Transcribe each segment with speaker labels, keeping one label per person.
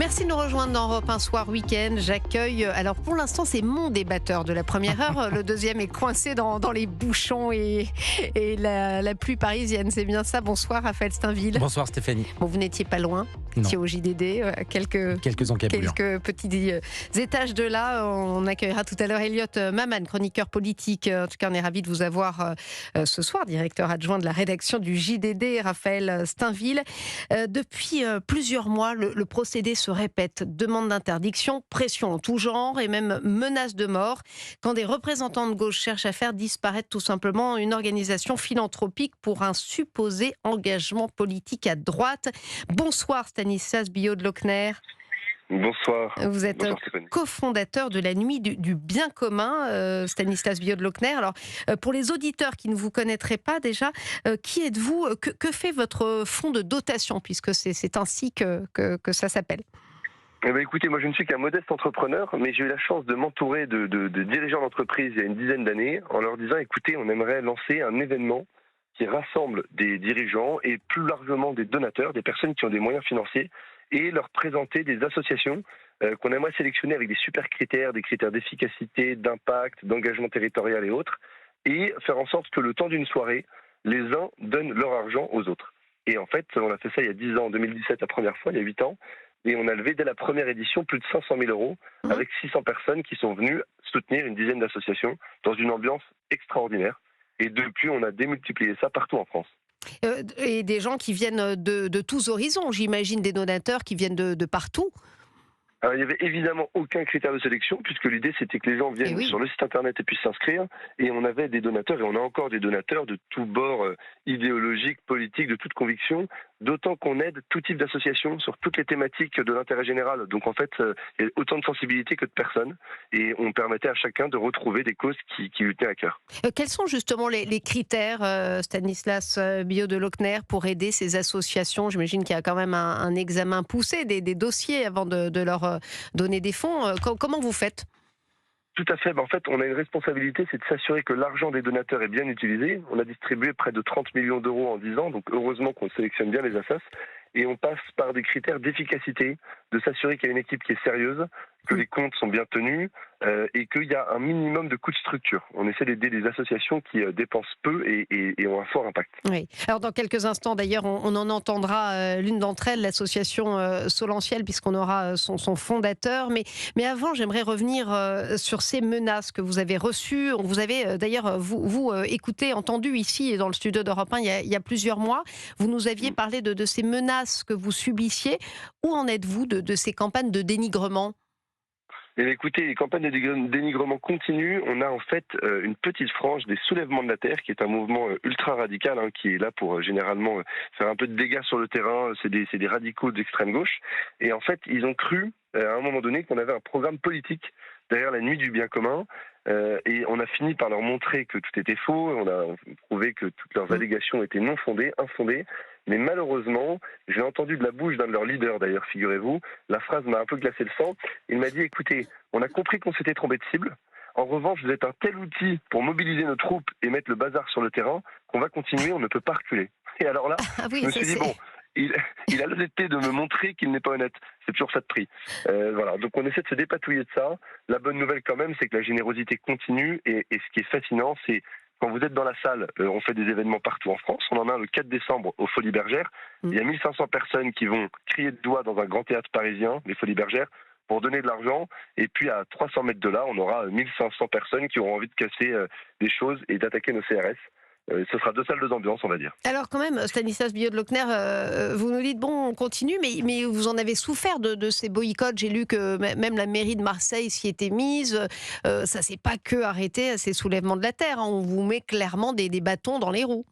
Speaker 1: Merci de nous rejoindre dans Europe 1 Soir Week-end. J'accueille, alors pour l'instant c'est mon débatteur de la première heure, le deuxième est coincé dans les bouchons et la pluie parisienne, c'est bien ça. Bonsoir Raphaël Steinville.
Speaker 2: Bonsoir Stéphanie.
Speaker 1: Bon, vous n'étiez pas loin, vous étiez au JDD,
Speaker 2: Quelques encablures.
Speaker 1: quelques petits étages de là. On accueillera tout à l'heure Elliot Maman, chroniqueur politique. En tout cas, on est ravis de vous avoir ce soir, directeur adjoint de la rédaction du JDD, Raphaël Steinville. Depuis plusieurs mois, le procédé se répète. Demande d'interdiction, pression en tout genre et même menace de mort quand des représentants de gauche cherchent à faire disparaître tout simplement une organisation philanthropique pour un supposé engagement politique à droite. Bonsoir Stanislas Billaud de Lochner.
Speaker 3: Bonsoir.
Speaker 1: Vous êtes
Speaker 3: Bonsoir,
Speaker 1: cofondateur de la Nuit du Bien Commun, Stanislas Billaud de Lochner. Alors, pour les auditeurs qui ne vous connaîtraient pas déjà, qui êtes-vous ? Que fait votre fonds de dotation, puisque c'est ainsi que ça s'appelle ?
Speaker 3: Eh ben, écoutez, moi je ne suis qu'un modeste entrepreneur, mais j'ai eu la chance de m'entourer de dirigeants d'entreprise il y a une dizaine d'années en leur disant, écoutez, on aimerait lancer un événement qui rassemble des dirigeants et plus largement des donateurs, des personnes qui ont des moyens financiers, et leur présenter des associations qu'on aimerait sélectionner avec des super critères, des critères d'efficacité, d'impact, d'engagement territorial et autres, et faire en sorte que le temps d'une soirée, les uns donnent leur argent aux autres. Et en fait, on a fait ça il y a 10 ans, en 2017 la première fois, il y a 8 ans, et on a levé dès la première édition plus de 500 000 euros avec 600 personnes qui sont venues soutenir une dizaine d'associations dans une ambiance extraordinaire. Et depuis, on a démultiplié ça partout en France.
Speaker 1: Et des gens qui viennent de tous horizons, j'imagine des donateurs qui viennent de partout.
Speaker 3: Alors, il n'y avait évidemment aucun critère de sélection, puisque l'idée c'était que les gens viennent sur le site internet et puissent s'inscrire. Et on avait des donateurs, et on a encore des donateurs de tous bords idéologiques, politiques, de toute conviction, d'autant qu'on aide tout type d'associations sur toutes les thématiques de l'intérêt général. Donc en fait, il y a autant de sensibilité que de personnes, et on permettait à chacun de retrouver des causes qui lui tenaient à cœur.
Speaker 1: Quels sont justement les critères, Stanislas Billaud de Lochner, pour aider ces associations ? J'imagine qu'il y a quand même un examen poussé, des dossiers avant de leur donner des fonds. Comment vous faites ?
Speaker 3: Tout à fait. En fait, on a une responsabilité, c'est de s'assurer que l'argent des donateurs est bien utilisé. On a distribué près de 30 millions d'euros en 10 ans, donc heureusement qu'on sélectionne bien les assas. Et on passe par des critères d'efficacité, de s'assurer qu'il y a une équipe qui est sérieuse, que les comptes sont bien tenus et qu'il y a un minimum de coûts de structure. On essaie d'aider des associations qui dépensent peu et ont un fort impact.
Speaker 1: Oui. Alors dans quelques instants, d'ailleurs, on en entendra l'une d'entre elles, l'association Solentiel, puisqu'on aura son fondateur. Mais avant, j'aimerais revenir sur ces menaces que vous avez reçues. Vous avez d'ailleurs, vous écouté, entendu ici dans le studio d'Europe 1 il y a plusieurs mois. Vous nous aviez parlé de ces menaces que vous subissiez. Où en êtes-vous de ces campagnes de dénigrement ?
Speaker 3: Eh bien, écoutez, les campagnes de dénigrement continuent. On a en fait une petite frange des soulèvements de la terre, qui est un mouvement ultra radical, qui est là pour généralement faire un peu de dégâts sur le terrain. C'est des radicaux d'extrême gauche. Et en fait, ils ont cru, à un moment donné, qu'on avait un programme politique derrière la Nuit du Bien Commun. Et on a fini par leur montrer que tout était faux. On a prouvé que toutes leurs allégations étaient non fondées, infondées. Mais malheureusement, j'ai entendu de la bouche d'un de leurs leaders, d'ailleurs, figurez-vous, la phrase m'a un peu glacé le sang. Il m'a dit, écoutez, on a compris qu'on s'était trompé de cible. En revanche, vous êtes un tel outil pour mobiliser nos troupes et mettre le bazar sur le terrain qu'on va continuer, on ne peut pas reculer. Et alors là, je me suis dit, bon, il a l'honnêteté de me montrer qu'il n'est pas honnête. C'est toujours ça de prix. Voilà. Donc on essaie de se dépatouiller de ça. La bonne nouvelle quand même, c'est que la générosité continue. Et ce qui est fascinant, c'est quand vous êtes dans la salle, on fait des événements partout en France. On en a un le 4 décembre aux Folies Bergères. Il y a 1500 personnes qui vont crier de doigts dans un grand théâtre parisien, les Folies Bergères, pour donner de l'argent. Et puis à 300 mètres de là, on aura 1500 personnes qui auront envie de casser des choses et d'attaquer nos CRS. Ce sera 2 salles, 2 ambiances, on va dire.
Speaker 1: Alors quand même, Stanislas Billaud de Lochner, vous nous dites, bon, on continue, mais vous en avez souffert de ces boycotts. J'ai lu que même la mairie de Marseille s'y était mise. Ça ne s'est pas que arrêté à ces soulèvements de la terre. On vous met clairement des bâtons dans les roues.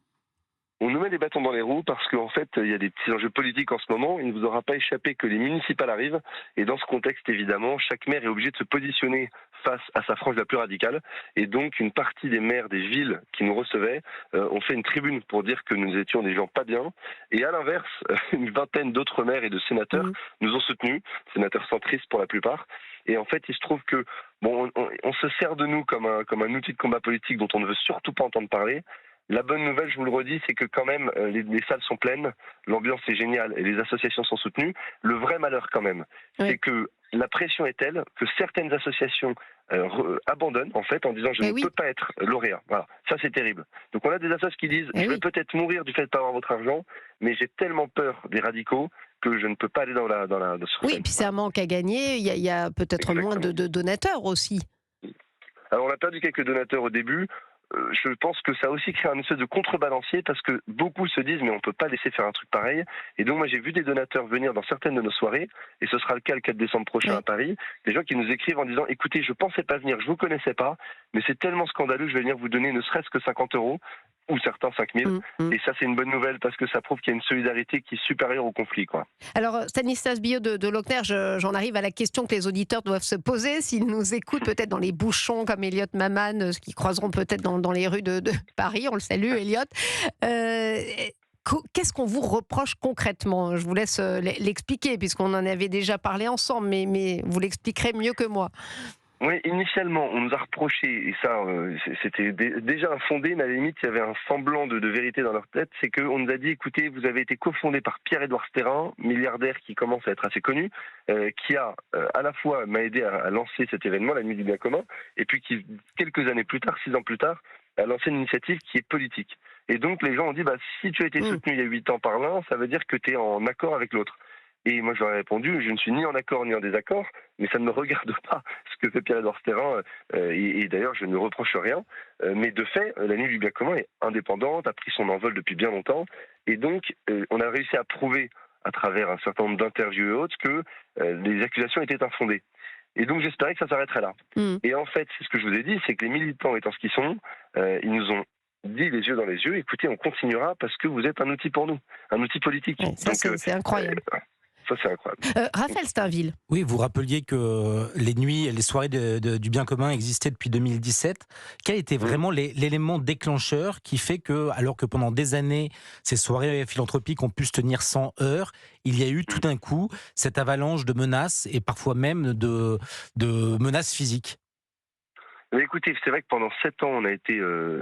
Speaker 3: On nous met des bâtons dans les roues parce qu'en fait, il y a des petits enjeux politiques en ce moment. Il ne vous aura pas échappé que les municipales arrivent. Et dans ce contexte, évidemment, chaque maire est obligé de se positionner face à sa frange la plus radicale. Et donc, une partie des maires des villes qui nous recevaient ont fait une tribune pour dire que nous étions des gens pas bien. Et à l'inverse, une vingtaine d'autres maires et de sénateurs nous ont soutenus, sénateurs centristes pour la plupart. Et en fait, il se trouve que on se sert de nous comme un outil de combat politique dont on ne veut surtout pas entendre parler. La bonne nouvelle, je vous le redis, c'est que quand même, les salles sont pleines, l'ambiance est géniale et les associations sont soutenues. Le vrai malheur quand même, c'est que la pression est telle que certaines associations abandonnent en fait en disant je ne peux pas être lauréat. Voilà, ça c'est terrible. Donc on a des associations qui disent je vais peut-être mourir du fait de ne pas avoir votre argent, mais j'ai tellement peur des radicaux que je ne peux pas aller dans sur
Speaker 1: Oui,
Speaker 3: scène.
Speaker 1: et puis c'est un manque à gagner, il y a peut-être moins de donateurs aussi.
Speaker 3: Alors on a perdu quelques donateurs au début. Je pense que ça a aussi créé un espèce de contrebalancier parce que beaucoup se disent mais on peut pas laisser faire un truc pareil. Et donc moi j'ai vu des donateurs venir dans certaines de nos soirées, et ce sera le cas le 4 décembre prochain à Paris, des gens qui nous écrivent en disant écoutez, je pensais pas venir, je vous connaissais pas, mais c'est tellement scandaleux, je vais venir vous donner ne serait-ce que 50 €, ou certains 5 000. Et ça, c'est une bonne nouvelle parce que ça prouve qu'il y a une solidarité qui est supérieure au conflit, quoi.
Speaker 1: Alors, Stanislas Billot de Lochner, j'en arrive à la question que les auditeurs doivent se poser s'ils nous écoutent peut-être dans les bouchons comme Elliot Maman, ce qu'ils croiseront peut-être dans les rues de Paris. On le salue, Elliot. Qu'est-ce qu'on vous reproche concrètement? Je vous laisse l'expliquer puisqu'on en avait déjà parlé ensemble, mais vous l'expliquerez mieux que moi.
Speaker 3: Oui, initialement, on nous a reproché, et ça, c'était déjà infondé, mais à la limite, il y avait un semblant de vérité dans leur tête, c'est qu'on nous a dit, écoutez, vous avez été cofondé par Pierre-Édouard Sterrin, milliardaire qui commence à être assez connu, qui a à la fois m'a aidé à lancer cet événement, la Nuit du Bien Commun, et puis qui, quelques années plus tard, 6 ans plus tard, a lancé une initiative qui est politique. Et donc, les gens ont dit, bah, si tu as été soutenu il y a 8 ans par l'un, ça veut dire que tu es en accord avec l'autre. Et moi, je leur ai répondu, je ne suis ni en accord ni en désaccord, mais ça ne me regarde pas ce que fait Pierre-Édouard Sterrin, et d'ailleurs, je ne reproche rien. Mais de fait, la Nuit du Bien Commun est indépendante, a pris son envol depuis bien longtemps, et donc, on a réussi à prouver, à travers un certain nombre d'interviews et autres, que les accusations étaient infondées. Et donc, j'espérais que ça s'arrêterait là. Et en fait, c'est ce que je vous ai dit, c'est que les militants étant ce qu'ils sont, ils nous ont dit les yeux dans les yeux, écoutez, on continuera parce que vous êtes un outil pour nous, un outil politique.
Speaker 1: Ouais, ça, c'est incroyable.
Speaker 3: Ça, c'est incroyable.
Speaker 1: Raphaël Steinville.
Speaker 2: Oui, vous rappeliez que les nuits et les soirées du bien commun existaient depuis 2017. Quel était vraiment l'élément déclencheur qui fait que, alors que pendant des années, ces soirées philanthropiques ont pu se tenir sans heurts, il y a eu tout d'un coup cette avalanche de menaces et parfois même de menaces physiques?
Speaker 3: Mais écoutez, c'est vrai que pendant 7 ans, on a été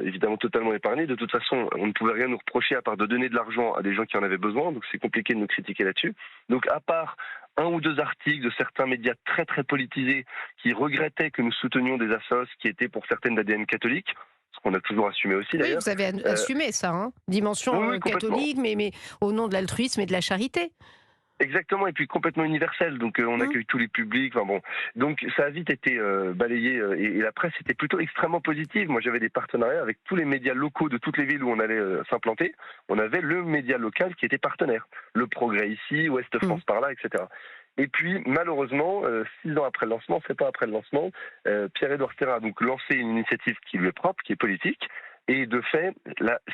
Speaker 3: évidemment totalement épargnés. De toute façon, on ne pouvait rien nous reprocher à part de donner de l'argent à des gens qui en avaient besoin, donc c'est compliqué de nous critiquer là-dessus. Donc à part 1 ou 2 articles de certains médias très très politisés qui regrettaient que nous soutenions des assos qui étaient pour certaines d'ADN catholique, ce qu'on a toujours assumé aussi d'ailleurs.
Speaker 1: Oui, vous avez assumé ça, hein, dimension catholique, mais au nom de l'altruisme et de la charité.
Speaker 3: Exactement, et puis complètement universel, donc on accueille tous les publics, enfin bon, donc ça a vite été balayé, et la presse était plutôt extrêmement positive. Moi j'avais des partenariats avec tous les médias locaux de toutes les villes où on allait s'implanter. On avait le média local qui était partenaire, Le Progrès ici, Ouest France par là, etc. Et puis malheureusement, 6 ans après le lancement, 7 ans après le lancement, Pierre-Édouard Sterrin a donc lancé une initiative qui lui est propre, qui est politique. Et de fait,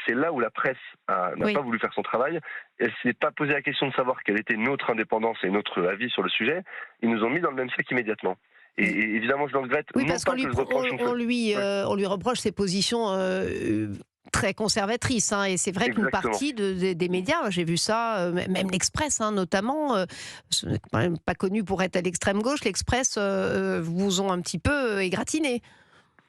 Speaker 3: c'est là où la presse n'a pas voulu faire son travail. Elle ne s'est pas posé la question de savoir quelle était notre indépendance et notre avis sur le sujet. Ils nous ont mis dans le même sac immédiatement. Et évidemment, je le regrette.
Speaker 1: Oui, parce qu'on lui reproche ses positions très conservatrices. Hein, et c'est vrai qu'une partie des médias, j'ai vu ça, même l'Express notamment, quand même pas connu pour être à l'extrême gauche, l'Express vous ont un petit peu égratigné.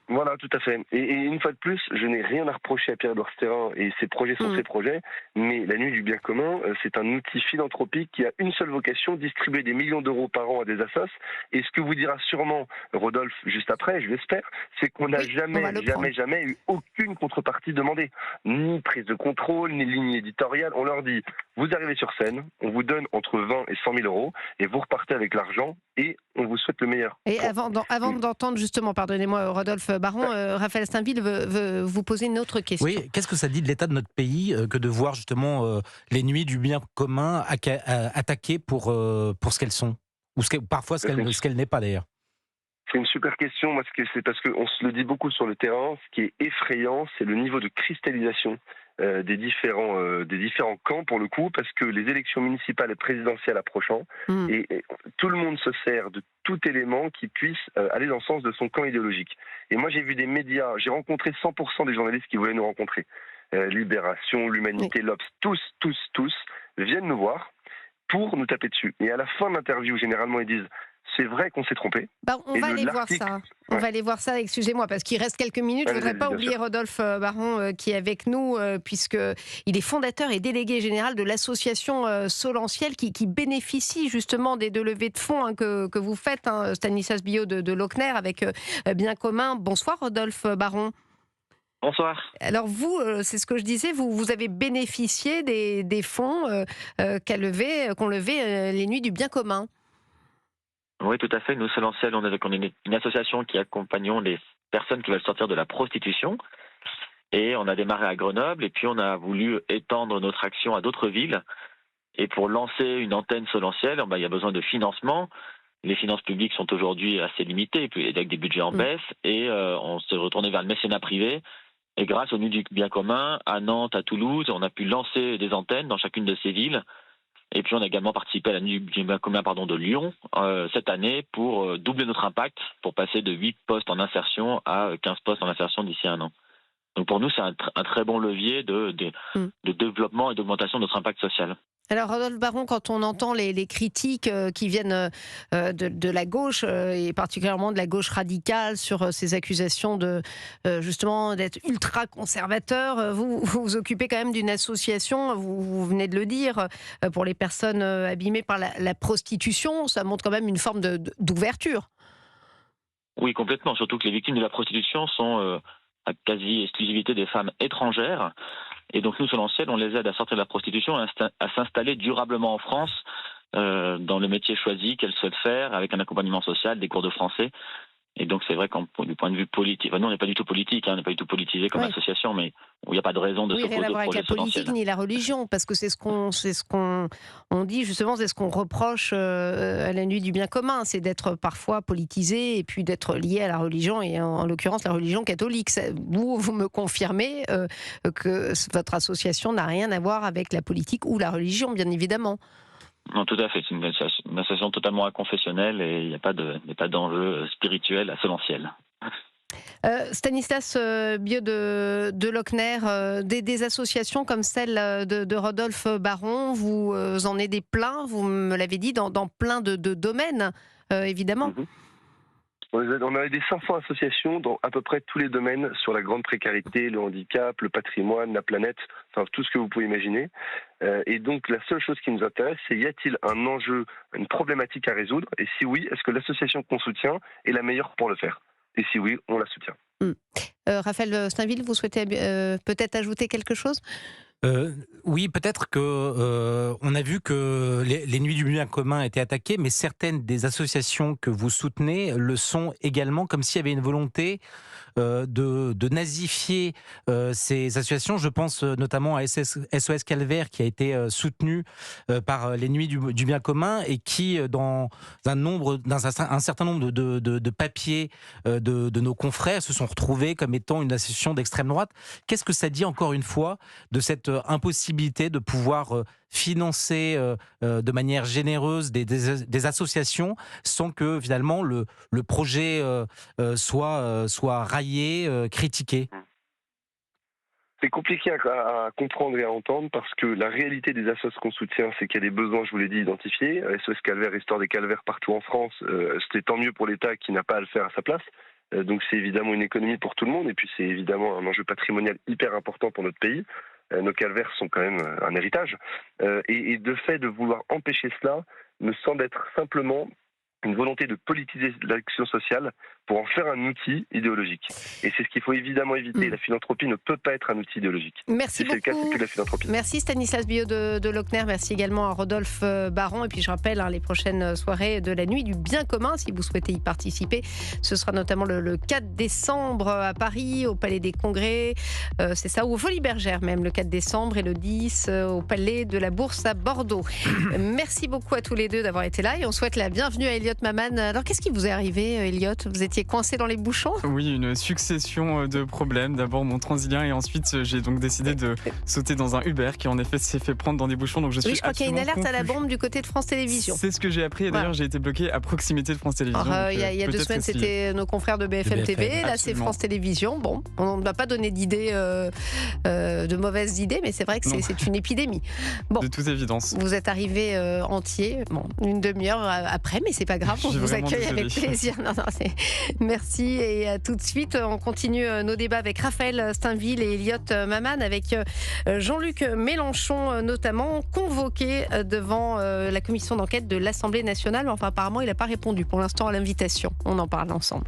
Speaker 3: Voilà, tout à fait. Et une fois de plus, je n'ai rien à reprocher à Pierre-Édouard Sterrin, et ses projets sont ses projets, mais la Nuit du Bien Commun, c'est un outil philanthropique qui a une seule vocation, distribuer des millions d'euros par an à des assos. Et ce que vous dira sûrement Rodolphe juste après, je l'espère, c'est qu'on n'a jamais eu aucune contrepartie demandée. Ni prise de contrôle, ni ligne éditoriale. On leur dit, vous arrivez sur scène, on vous donne entre 20 et 100 000 euros, et vous repartez avec l'argent, et on vous souhaite le meilleur.
Speaker 1: Et avant d'entendre justement, pardonnez-moi Rodolphe Baron, Raphaël Steinville veut vous poser une autre question.
Speaker 2: Oui, qu'est-ce que ça dit de l'état de notre pays que de voir justement les nuits du bien commun attaquées pour ce qu'elles sont, ou parfois ce qu'elles n'est pas d'ailleurs?
Speaker 3: C'est une super question, moi, c'est parce qu'on se le dit beaucoup sur le terrain. Ce qui est effrayant, c'est le niveau de cristallisation des différents camps, pour le coup, parce que les élections municipales et présidentielles approchant, et tout le monde se sert de tout élément qui puisse aller dans le sens de son camp idéologique. Et moi, j'ai vu des médias, j'ai rencontré 100% des journalistes qui voulaient nous rencontrer. Libération, l'Humanité, l'Obs, tous viennent nous voir pour nous taper dessus. Et à la fin de l'interview, généralement, ils disent: c'est vrai qu'on s'est trompé.
Speaker 1: On va aller voir ça. On va aller voir ça, excusez-moi, parce qu'il reste quelques minutes. Je ne voudrais pas oublier Rodolphe Baron qui est avec nous, puisqu'il est fondateur et délégué général de l'association Solentiel qui bénéficie justement des deux levées de fonds que vous faites, Stanislas Billot de Lochner, avec Bien Commun. Bonsoir Rodolphe Baron.
Speaker 4: Bonsoir.
Speaker 1: Alors vous, c'est ce que je disais, vous avez bénéficié des fonds qu'ont levé les Nuits du Bien Commun.
Speaker 4: Oui, tout à fait. Nous, Solentiel, on est une association qui accompagnons les personnes qui veulent sortir de la prostitution. Et on a démarré à Grenoble et puis on a voulu étendre notre action à d'autres villes. Et pour lancer une antenne Solentiel, il y a besoin de financement. Les finances publiques sont aujourd'hui assez limitées, avec des budgets en baisse. Et on s'est retourné vers le mécénat privé. Et grâce aux Nuits du Bien Commun, à Nantes, à Toulouse, on a pu lancer des antennes dans chacune de ces villes. Et puis on a également participé à la Nuit du Bien Commun de Lyon cette année pour doubler notre impact, pour passer de 8 postes en insertion à 15 postes en insertion d'ici 1 an. Donc pour nous, c'est un très bon levier de développement et d'augmentation de notre impact social.
Speaker 1: Alors Rodolphe Baron, quand on entend les critiques qui viennent de la gauche, et particulièrement de la gauche radicale, sur ces accusations justement d'être ultra-conservateur, vous occupez quand même d'une association, vous venez de le dire, pour les personnes abîmées par la prostitution. Ça montre quand même une forme d'ouverture.
Speaker 4: Oui, complètement, surtout que les victimes de la prostitution sont à quasi-exclusivité des femmes étrangères. Et donc nous, Solentiel, on les aide à sortir de la prostitution, à s'installer durablement en France, dans le métier choisi qu'elles souhaitent faire, avec un accompagnement social, des cours de français. Et donc c'est vrai du point de vue politique, nous on n'est pas du tout politique, on n'est pas du tout politisé comme association, mais il n'y a pas de raison de s'opposer au projet Solentiel.
Speaker 1: Rien à voir avec la politique ni la religion, parce que c'est ce qu'on dit justement, c'est ce qu'on reproche à la Nuit du Bien Commun, c'est d'être parfois politisé et puis d'être lié à la religion, et en l'occurrence la religion catholique. Vous me confirmez que votre association n'a rien à voir avec la politique ou la religion, bien évidemment.
Speaker 4: Non, tout à fait. C'est une association totalement inconfessionnelle et il n'y a pas d'enjeu spirituel à Solentiel.
Speaker 1: Stanislas Billot de Lochner, des associations comme celle de Rodolphe Baron, vous en aidez plein, vous me l'avez dit, dans plein de domaines, évidemment.
Speaker 3: Mm-hmm. On a aidé 500 associations dans à peu près tous les domaines, sur la grande précarité, le handicap, le patrimoine, la planète, enfin tout ce que vous pouvez imaginer. Et donc la seule chose qui nous intéresse, c'est y a-t-il un enjeu, une problématique à résoudre? Et si oui, est-ce que l'association qu'on soutient est la meilleure pour le faire? Et si oui, on la soutient.
Speaker 1: Raphaël Stainville, vous souhaitez peut-être ajouter quelque chose?
Speaker 2: Oui, peut-être que on a vu que les Nuits du Bien Commun étaient attaquées, mais certaines des associations que vous soutenez le sont également, comme s'il y avait une volonté de nazifier ces associations. Je pense notamment à SOS Calvaire, qui a été soutenu par les Nuits du Bien Commun, et qui, dans un certain nombre de papiers de nos confrères, se sont retrouvés comme étant une association d'extrême droite. Qu'est-ce que ça dit, encore une fois, de cette impossibilité de pouvoir financer de manière généreuse des associations sans que finalement le projet soit raillé, critiqué?
Speaker 3: C'est compliqué à comprendre et à entendre, parce que la réalité des associations qu'on soutient, c'est qu'il y a des besoins, je vous l'ai dit, identifiés. SOS Calvaire, Histoire des Calvaires partout en France, c'était tant mieux pour l'État qui n'a pas à le faire à sa place. Donc c'est évidemment une économie pour tout le monde, et puis c'est évidemment un enjeu patrimonial hyper important pour notre pays. Nos calvaires sont quand même un héritage. Et de fait de vouloir empêcher cela me semble être simplement une volonté de politiser l'action sociale pour en faire un outil idéologique. Et c'est ce qu'il faut évidemment éviter. La philanthropie ne peut pas être un outil idéologique.
Speaker 1: Merci beaucoup.
Speaker 3: C'est le cas, c'est plus de la philanthropie.
Speaker 1: Merci Stanislas Billot de Lochner. Merci également à Rodolphe Baron. Et puis je rappelle les prochaines soirées de la Nuit du Bien Commun, si vous souhaitez y participer. Ce sera notamment le 4 décembre à Paris, au Palais des Congrès. C'est ça, ou au Folies Bergères même, le 4 décembre, et le 10 au Palais de la Bourse à Bordeaux. Merci beaucoup à tous les deux d'avoir été là, et on souhaite la bienvenue à Elliot Maman. Alors qu'est-ce qui vous est arrivé, Elliot? Vous étiez coincé dans les bouchons?
Speaker 5: Oui, une succession de problèmes. D'abord mon Transilien, et ensuite j'ai donc décidé de sauter dans un Uber qui en effet s'est fait prendre dans des bouchons. Donc je
Speaker 1: crois qu'il y a une alerte à la bombe du côté de France Télévisions.
Speaker 5: C'est ce que j'ai appris, et d'ailleurs j'ai été bloqué à proximité de France Télévisions.
Speaker 1: Il y a 2 semaines, c'était nos confrères de BFM TV. Là, c'est France Télévisions. Bon, on ne va pas donner d'idées, de mauvaises idées, mais c'est vrai que c'est une épidémie. Bon,
Speaker 5: de toute évidence.
Speaker 1: Vous êtes arrivé entier, une demi-heure après, mais c'est pas pas grave, on
Speaker 5: Je suis
Speaker 1: vous
Speaker 5: vraiment
Speaker 1: accueille avec
Speaker 5: désolé.
Speaker 1: plaisir. Merci et à tout de suite. On continue nos débats avec Raphaël Steinville et Elliott Maman, avec Jean-Luc Mélenchon notamment, convoqué devant la commission d'enquête de l'Assemblée nationale. Enfin, apparemment, il n'a pas répondu pour l'instant à l'invitation. On en parle ensemble.